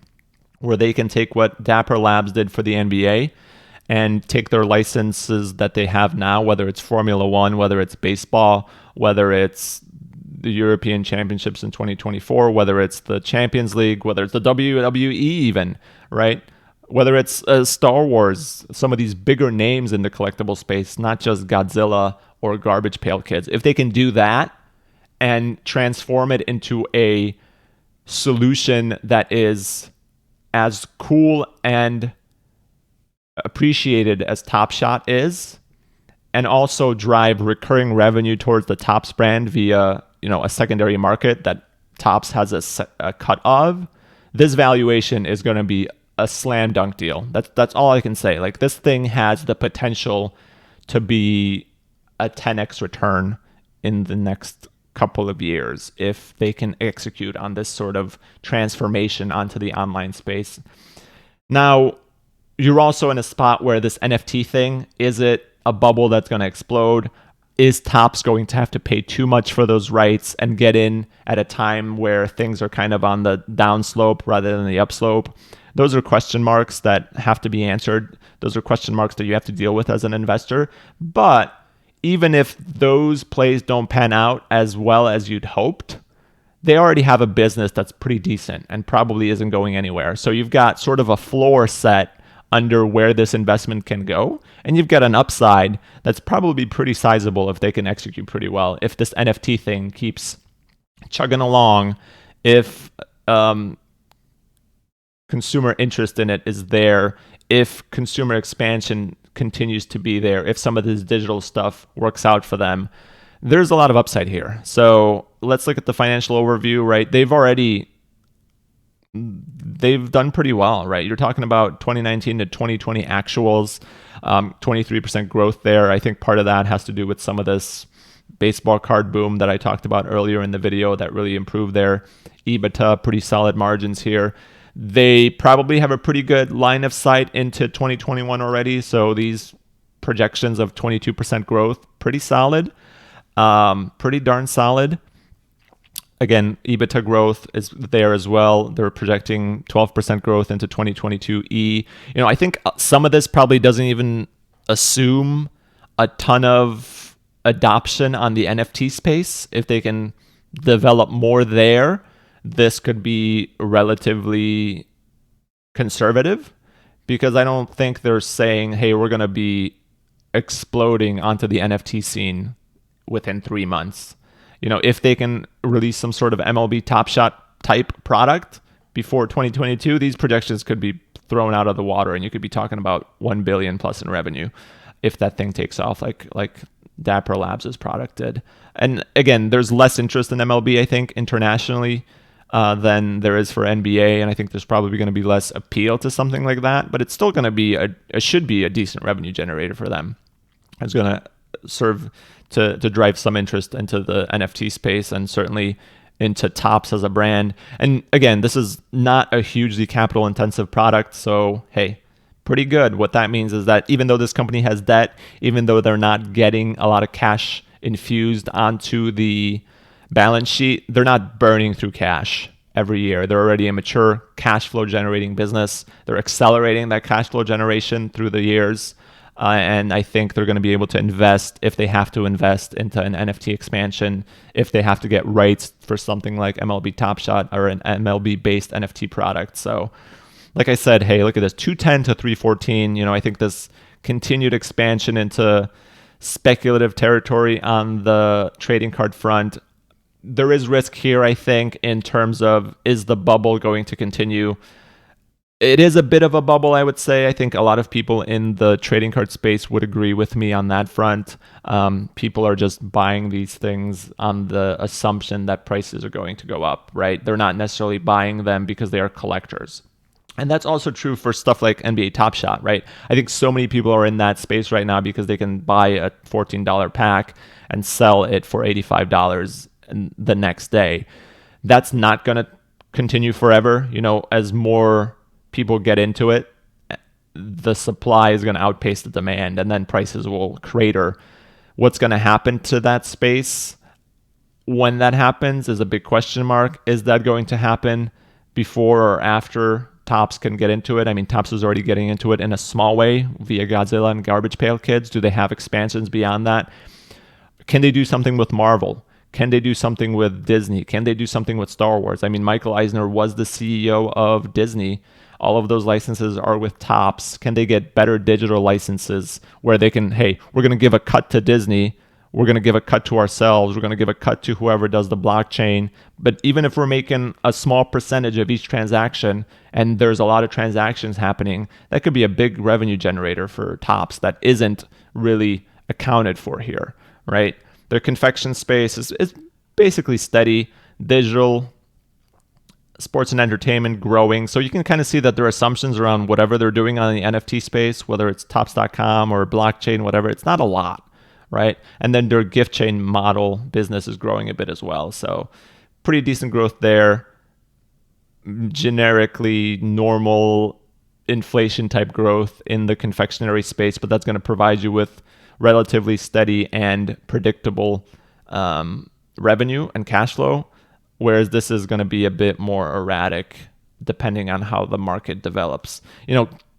S1: where they can take what Dapper Labs did for the NBA and take their licenses that they have now, whether it's Formula One, whether it's baseball, whether it's the European Championships in 2024, whether it's the Champions League, whether it's the WWE even, right? Whether it's Star Wars, some of these bigger names in the collectible space, not just Godzilla or Garbage Pail Kids. If they can do that and transform it into a solution that is as cool and appreciated as Top Shot is, and also drive recurring revenue towards the Topps brand via a secondary market that Topps has a cut of, this valuation is going to be a slam dunk deal. That's all I can say. Like, this thing has the potential to be a 10x return in the next couple of years if they can execute on this sort of transformation onto the online space. Now, you're also in a spot where this NFT thing, is it a bubble that's going to explode? Is Topps going to have to pay too much for those rights and get in at a time where things are kind of on the downslope rather than the upslope? Those are question marks that have to be answered. Those are question marks that you have to deal with as an investor. But even if those plays don't pan out as well as you'd hoped, they already have a business that's pretty decent and probably isn't going anywhere. So you've got sort of a floor set under where this investment can go, and you've got an upside that's probably pretty sizable if they can execute pretty well. If this NFT thing keeps chugging along, if consumer interest in it is there, if consumer expansion continues to be there, if some of this digital stuff works out for them, there's a lot of upside here. So let's look at the financial overview, right? They've done pretty well, right? You're talking about 2019 to 2020 actuals, 23% growth there. I think part of that has to do with some of this baseball card boom that I talked about earlier in the video that really improved their EBITDA, pretty solid margins here. They probably have a pretty good line of sight into 2021 already. So these projections of 22% growth, pretty solid, pretty darn solid. Again, EBITDA growth is there as well. They're projecting 12% growth into 2022. I think some of this probably doesn't even assume a ton of adoption on the NFT space. If they can develop more there, this could be relatively conservative, because I don't think they're saying, hey, we're going to be exploding onto the NFT scene within 3 months. If they can release some sort of MLB Top Shot type product before 2022, these projections could be thrown out of the water, and you could be talking about 1 billion plus in revenue if that thing takes off like Dapper Labs' product did. And again, there's less interest in MLB, I think, internationally than there is for NBA, and I think there's probably going to be less appeal to something like that, but it's still going to be it should be a decent revenue generator for them. It's going to serve to drive some interest into the NFT space and certainly into Topps as a brand. And again, this is not a hugely capital intensive product. So, hey, pretty good. What that means is that even though this company has debt, even though they're not getting a lot of cash infused onto the balance sheet, they're not burning through cash every year. They're already a mature cash flow generating business. They're accelerating that cash flow generation through the years. And I think they're going to be able to invest, if they have to invest into an NFT expansion, if they have to get rights for something like MLB Top Shot or an MLB-based NFT product. So, like I said, hey, look at this, 210 to 314. I think this continued expansion into speculative territory on the trading card front, there is risk here, I think, in terms of, is the bubble going to continue? It is a bit of a bubble, I would say. I think a lot of people in the trading card space would agree with me on that front. People are just buying these things on the assumption that prices are going to go up, right? They're not necessarily buying them because they are collectors. And that's also true for stuff like NBA Top Shot, right? I think so many people are in that space right now because they can buy a $14 pack and sell it for $85 the next day. That's not going to continue forever. As more people get into it, the supply is going to outpace the demand, and then prices will crater. What's going to happen to that space when that happens is a big question mark. Is that going to happen before or after Topps can get into it? I mean, Topps is already getting into it in a small way via Godzilla and Garbage Pail Kids. Do they have expansions beyond that? Can they do something with Marvel? Can they do something with Disney? Can they do something with Star Wars? I mean, Michael Eisner was the CEO of Disney. All of those licenses are with Topps. Can they get better digital licenses where they can, hey, we're going to give a cut to Disney. We're going to give a cut to ourselves. We're going to give a cut to whoever does the blockchain. But even if we're making a small percentage of each transaction, and there's a lot of transactions happening, that could be a big revenue generator for Topps that isn't really accounted for here, right? Their confection space is basically steady. Digital, sports and entertainment growing. So you can kind of see that their assumptions around whatever they're doing on the NFT space, whether it's Topps.com or blockchain, whatever, it's not a lot, right? And then their gift chain model business is growing a bit as well. So pretty decent growth there. Generically normal inflation type growth in the confectionery space, but that's going to provide you with relatively steady and predictable revenue and cash flow, whereas this is going to be a bit more erratic depending on how the market develops.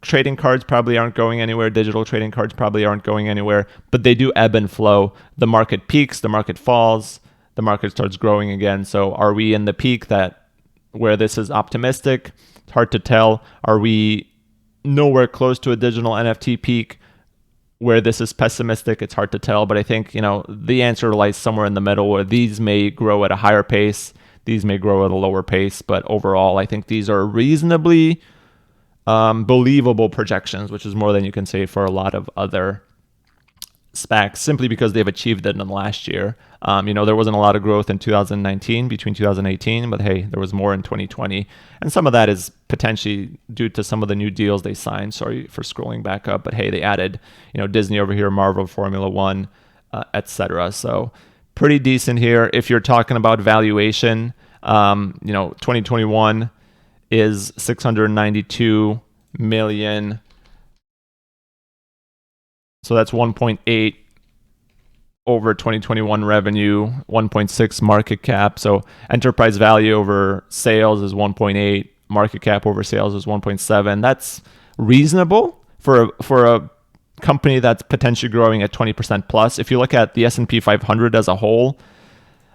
S1: Trading cards probably aren't going anywhere. Digital trading cards probably aren't going anywhere, but they do ebb and flow. The market peaks, the market falls, the market starts growing again. So are we in the peak where this is optimistic? It's hard to tell. Are we nowhere close to a digital NFT peak where this is pessimistic? It's hard to tell, but I think, the answer lies somewhere in the middle, where these may grow at a higher pace, these may grow at a lower pace, but overall, I think these are reasonably believable projections, which is more than you can say for a lot of other SPACs, simply because they've achieved it in the last year. There wasn't a lot of growth in 2019 between 2018, but hey, there was more in 2020. And some of that is potentially due to some of the new deals they signed. Sorry for scrolling back up, but hey, they added, Disney over here, Marvel, Formula One, etc. So pretty decent here. If you're talking about valuation, 2021 is 692 million. So that's 1.8 over 2021 revenue, 1.6 market cap. So enterprise value over sales is 1.8, market cap over sales is 1.7. That's reasonable for a company that's potentially growing at 20% plus. If you look at the S&P 500 as a whole,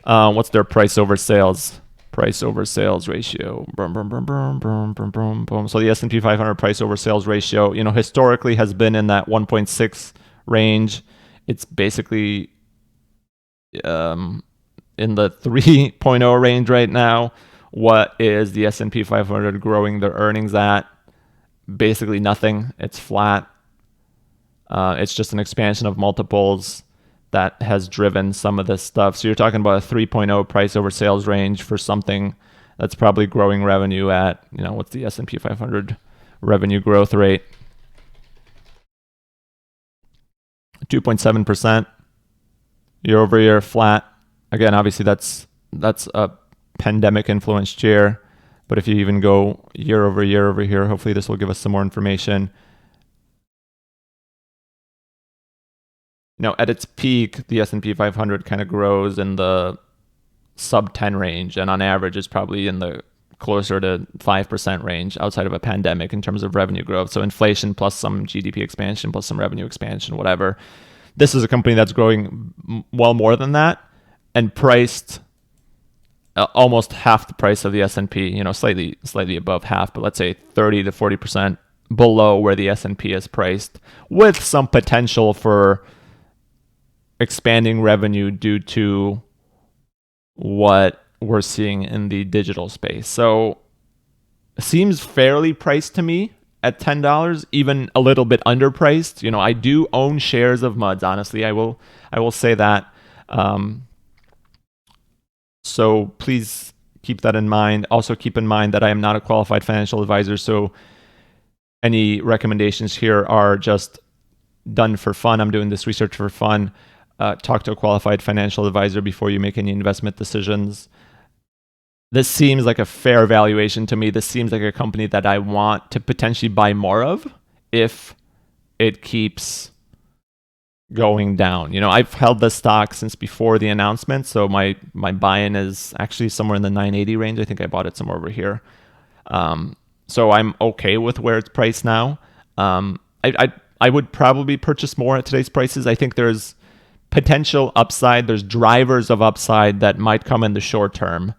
S1: what's their price over sales? Price over sales ratio. Boom, boom, boom, boom, boom, boom, boom, boom. So the S&P 500 price over sales ratio, historically has been in that 1.6 range. It's basically in the 3.0 range right now. What is the S&P 500 growing their earnings at? Basically nothing. It's flat. It's just an expansion of multiples that has driven some of this stuff. So you're talking about a 3.0 price over sales range for something that's probably growing revenue at, what's the S&P 500 revenue growth rate? 2.7% year over year, flat. Again, obviously that's a pandemic influenced year, but if you even go year over here, hopefully this will give us some more information. At its peak, the S&P 500 kind of grows in the sub 10 range, and on average, it's probably in the closer to 5% range outside of a pandemic in terms of revenue growth. So inflation plus some GDP expansion plus some revenue expansion, whatever. This is a company that's growing well more than that and priced almost half the price of the S&P, slightly above half, but let's say 30 to 40% below where the S&P is priced, with some potential for expanding revenue due to what we're seeing in the digital space. So it seems fairly priced to me at $10, even a little bit underpriced. I do own shares of MUDS, honestly. I will say that. So please keep that in mind. Also keep in mind that I am not a qualified financial advisor, so any recommendations here are just done for fun. I'm doing this research for fun. Talk to a qualified financial advisor before you make any investment decisions. This seems like a fair valuation to me. This seems like a company that I want to potentially buy more of if it keeps going down. I've held the stock since before the announcement, so my buy-in is actually somewhere in the 980 range. I think I bought it somewhere over here. So I'm okay with where it's priced now. I would probably purchase more at today's prices. I think there's potential upside. There's drivers of upside that might come in the short term,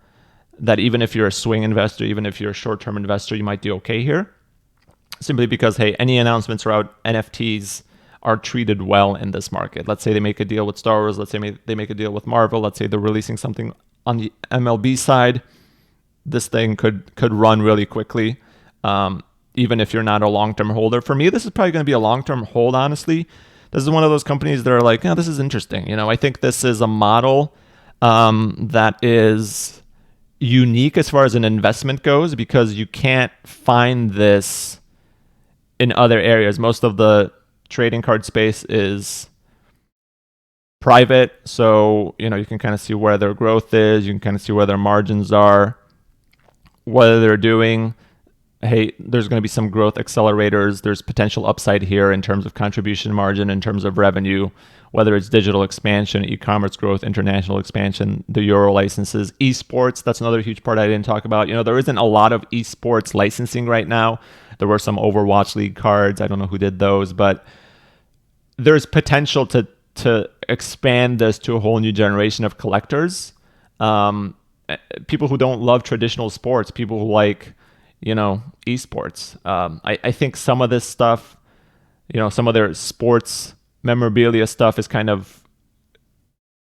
S1: that even if you're a swing investor, even if you're a short-term investor, you might do okay here. Simply because, hey, any announcements around NFTs are treated well in this market. Let's say they make a deal with Star Wars. Let's say they make a deal with Marvel. Let's say they're releasing something on the MLB side. This thing could run really quickly, even if you're not a long-term holder. For me, this is probably going to be a long-term hold, honestly. This is one of those companies that are like, this is interesting. I think this is a model that is unique as far as an investment goes, because you can't find this in other areas. Most of the trading card space is private, so you can kind of see where their growth is, you can kind of see where their margins are, what they're doing. hey, there's going to be some growth accelerators. There's potential upside here in terms of contribution margin, in terms of revenue, whether it's digital expansion, e-commerce growth, international expansion, the Euro licenses, esports. That's another huge part I didn't talk about. There isn't a lot of esports licensing right now. There were some Overwatch League cards. I don't know who did those, but there's potential to expand this to a whole new generation of collectors. People who don't love traditional sports, people who like, esports. I think some of this stuff, some of their sports memorabilia stuff is kind of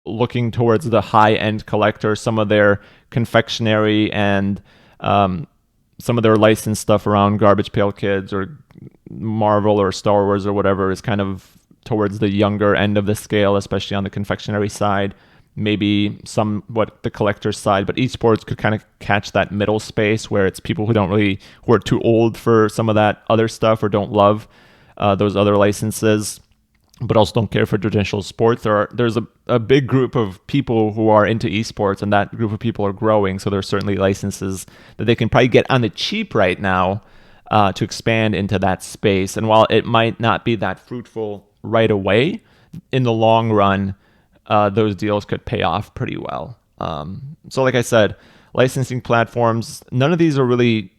S1: looking towards the high-end collector. Some of their confectionery and some of their licensed stuff around Garbage Pail Kids or Marvel or Star Wars or whatever is kind of towards the younger end of the scale, especially on the confectionery side. Maybe somewhat the collector's side, but esports could kind of catch that middle space where it's people who are too old for some of that other stuff or don't love those other licenses, but also don't care for traditional sports. There's a big group of people who are into esports, and that group of people are growing. So there's certainly licenses that they can probably get on the cheap right now to expand into that space. And while it might not be that fruitful right away, in the long run, those deals could pay off pretty well. So like I said, licensing platforms, none of these are really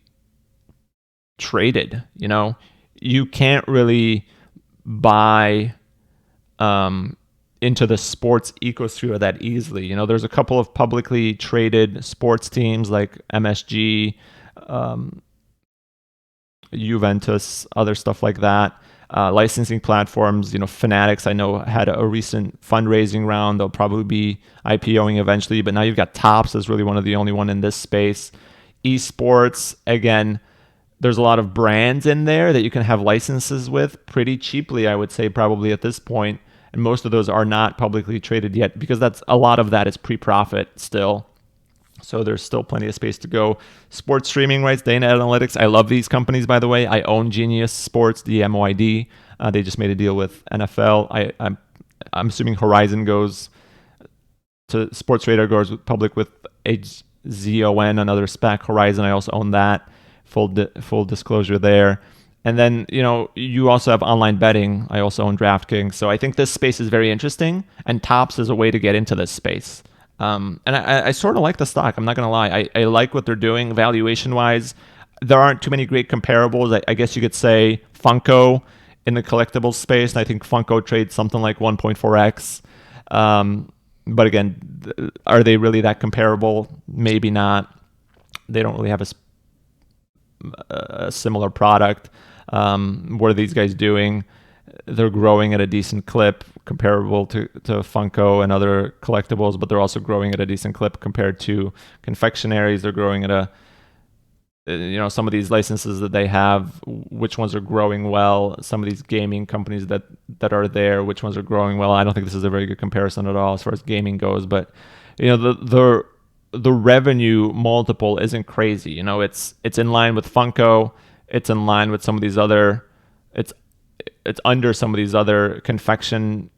S1: traded. You can't really buy into the sports ecosphere that easily. There's a couple of publicly traded sports teams like MSG, Juventus, other stuff like that. Licensing platforms, Fanatics, I know, had a recent fundraising round. They'll probably be IPOing eventually, but now you've got Topps is really one of the only one in this space. Esports, again, there's a lot of brands in there that you can have licenses with pretty cheaply, I would say, probably at this point. And most of those are not publicly traded yet because a lot of that is pre-profit still. So there's still plenty of space to go. Sports streaming rights, data analytics. I love these companies, by the way. I own Genius Sports, DMYD. They just made a deal with NFL. I'm assuming Horizon goes to Sports Radar, goes public with HZON, another SPAC. Horizon, I also own that. Full disclosure there. And then, you also have online betting. I also own DraftKings. So I think this space is very interesting, and Topps is a way to get into this space. And I sort of like the stock. I'm not going to lie. I like what they're doing valuation-wise. There aren't too many great comparables. I guess you could say Funko in the collectibles space, and I think Funko trades something like 1.4x. But again, are they really that comparable? Maybe not. They don't really have a similar product. What are these guys doing? They're growing at a decent clip comparable to Funko and other collectibles, but they're also growing at a decent clip compared to confectionaries. They're growing at some of these licenses that they have, which ones are growing well. Some of these gaming companies that are there, which ones are growing well. I don't think this is a very good comparison at all as far as gaming goes, but the revenue multiple isn't crazy. It's in line with Funko. It's in line with some of these other. It's under some of these other confection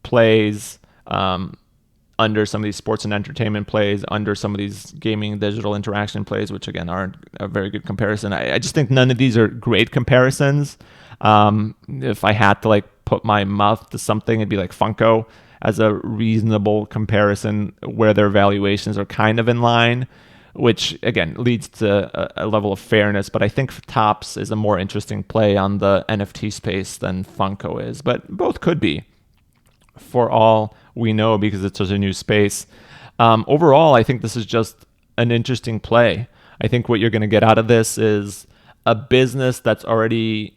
S1: plays, under some of these sports and entertainment plays, under some of these gaming digital interaction plays, which again aren't a very good comparison. I just think none of these are great comparisons. If I had to put my mouth to something, it'd be like Funko as a reasonable comparison where their valuations are kind of in line, which again leads to a level of fairness. But I think Topps is a more interesting play on the NFT space than Funko is, but both could be for all we know because it's such a new space. Overall, I think this is just an interesting play. I think what you're going to get out of this is a business that's already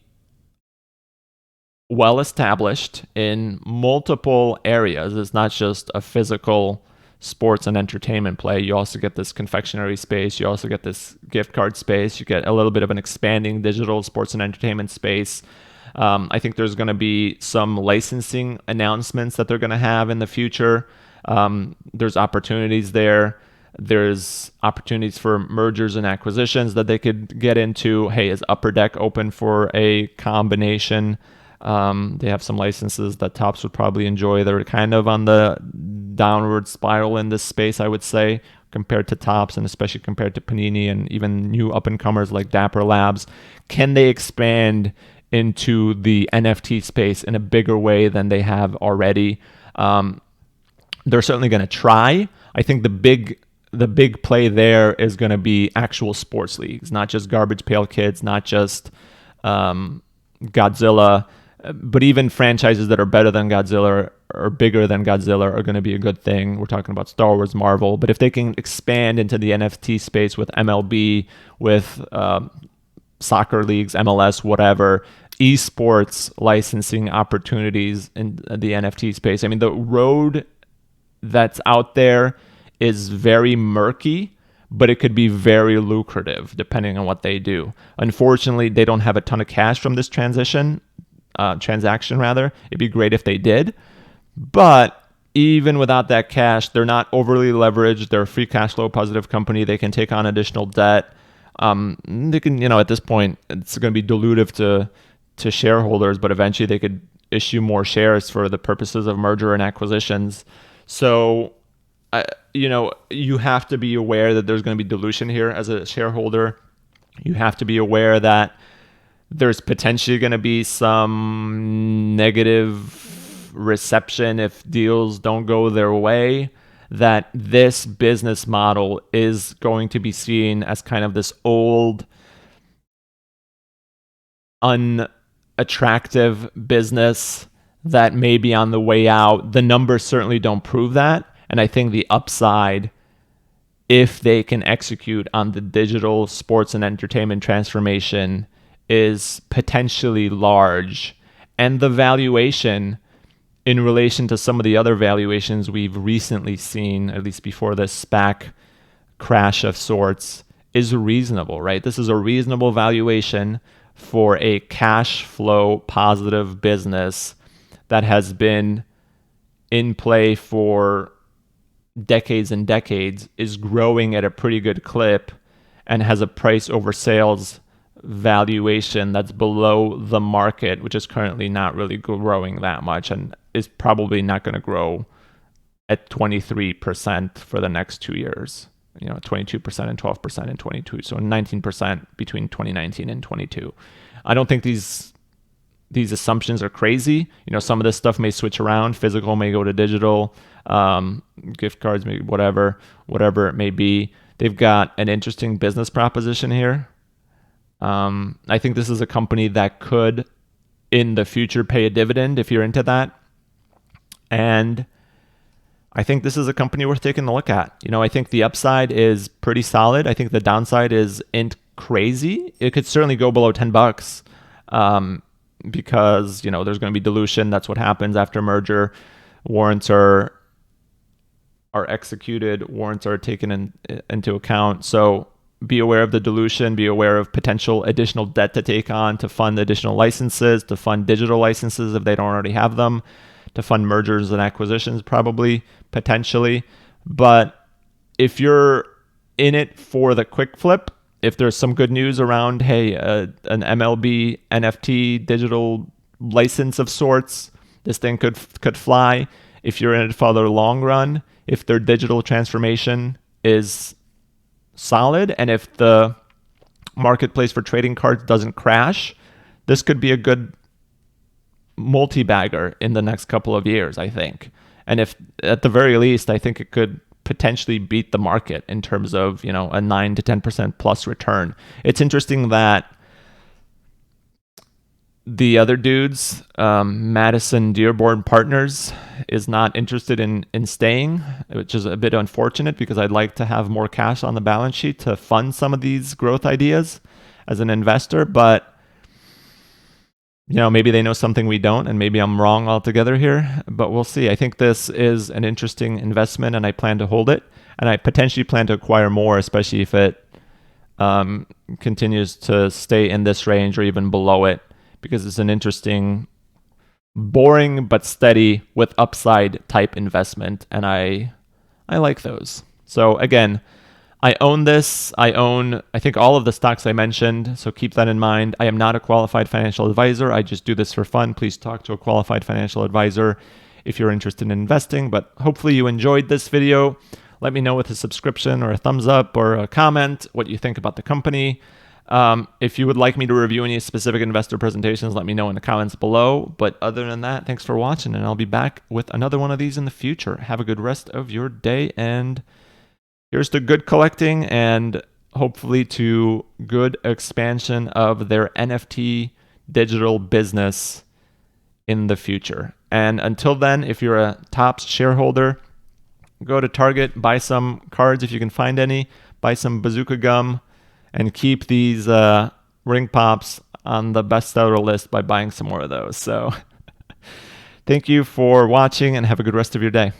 S1: well established in multiple areas. It's not just a physical sports and entertainment play. You also get this confectionery space. You also get this gift card space. You get a little bit of an expanding digital sports and entertainment space. I think there's going to be some licensing announcements that they're going to have in the future. There's opportunities there. There's opportunities for mergers and acquisitions that they could get into. Hey, is Upper Deck open for a combination? They have some licenses that Topps would probably enjoy. They're kind of on the downward spiral in this space, I would say. compared to Topps and especially compared to Panini and even new up-and-comers like Dapper Labs? Can they expand into the NFT space in a bigger way than they have already? They're certainly going to try. I think the big play there is going to be actual sports leagues, not just Garbage Pail Kids, not just Godzilla, but even franchises that are better than Godzilla or bigger than Godzilla are going to be a good thing. We're talking about Star Wars, Marvel, but if they can expand into the NFT space with MLB, with soccer leagues, MLS, whatever, esports licensing opportunities in the NFT space. I mean, the road that's out there is very murky, but it could be very lucrative depending on what they do. Unfortunately, they don't have a ton of cash from this transaction. It'd be great if they did, but even without that cash, they're not overly leveraged. They're a free cash flow positive company. They can take on additional debt. They can, at this point, it's going to be dilutive to shareholders, but eventually they could issue more shares for the purposes of merger and acquisitions. So, you have to be aware that there's going to be dilution here as a shareholder. You have to be aware that there's potentially going to be some negative reception if deals don't go their way, that this business model is going to be seen as kind of this old, unattractive business that may be on the way out. The numbers certainly don't prove that. And I think the upside, if they can execute on the digital sports and entertainment transformation, is potentially large. And the valuation, in relation to some of the other valuations we've recently seen, at least before this SPAC crash of sorts, is reasonable, right? This is a reasonable valuation for a cash flow positive business that has been in play for decades and decades, is growing at a pretty good clip, and has a price over sales valuation that's below the market, which is currently not really growing that much and is probably not going to grow at 23% for the next 2 years. 22% and 12% in 22, so 19% between 2019 and 22. I don't think these assumptions are crazy. Some of this stuff may switch around. Physical may go to digital. Gift cards, maybe whatever it may be. They've got an interesting business proposition here. I think this is a company that could, in the future, pay a dividend if you're into that. And I think this is a company worth taking a look at. I think the upside is pretty solid. I think the downside isn't crazy. It could certainly go below $10 because, there's going to be dilution. That's what happens after merger. Warrants are executed. Warrants are taken into account. So be aware of the dilution. Be aware of potential additional debt to take on to fund additional licenses, to fund digital licenses if they don't already have them, to fund mergers and acquisitions, probably, potentially. But if you're in it for the quick flip, if there's some good news around, hey, an MLB NFT digital license of sorts, this thing could fly. If you're in it for the long run, if their digital transformation is solid, and if the marketplace for trading cards doesn't crash, this could be a good multi-bagger in the next couple of years, I think. And if at the very least, I think it could potentially beat the market in terms of, a 9 to 10% plus return. It's interesting that the other dudes, Madison Dearborn Partners, is not interested in staying, which is a bit unfortunate because I'd like to have more cash on the balance sheet to fund some of these growth ideas as an investor. But maybe they know something we don't, and maybe I'm wrong altogether here, but we'll see. I think this is an interesting investment, and I plan to hold it, and I potentially plan to acquire more, especially if it continues to stay in this range or even below it, because it's an interesting, boring but steady with upside type investment, and I like those. So again, I own this. I think, all of the stocks I mentioned, so keep that in mind. I am not a qualified financial advisor. I just do this for fun. Please talk to a qualified financial advisor if you're interested in investing. But hopefully you enjoyed this video. Let me know with a subscription or a thumbs up or a comment what you think about the company. If you would like me to review any specific investor presentations, let me know in the comments below. But other than that, thanks for watching, and I'll be back with another one of these in the future. Have a good rest of your day, and here's to good collecting and hopefully to good expansion of their NFT digital business in the future. And until then, if you're a Topps shareholder, go to Target, buy some cards if you can find any, buy some bazooka gum, and keep these ring pops on the bestseller list by buying some more of those. So thank you for watching, and have a good rest of your day.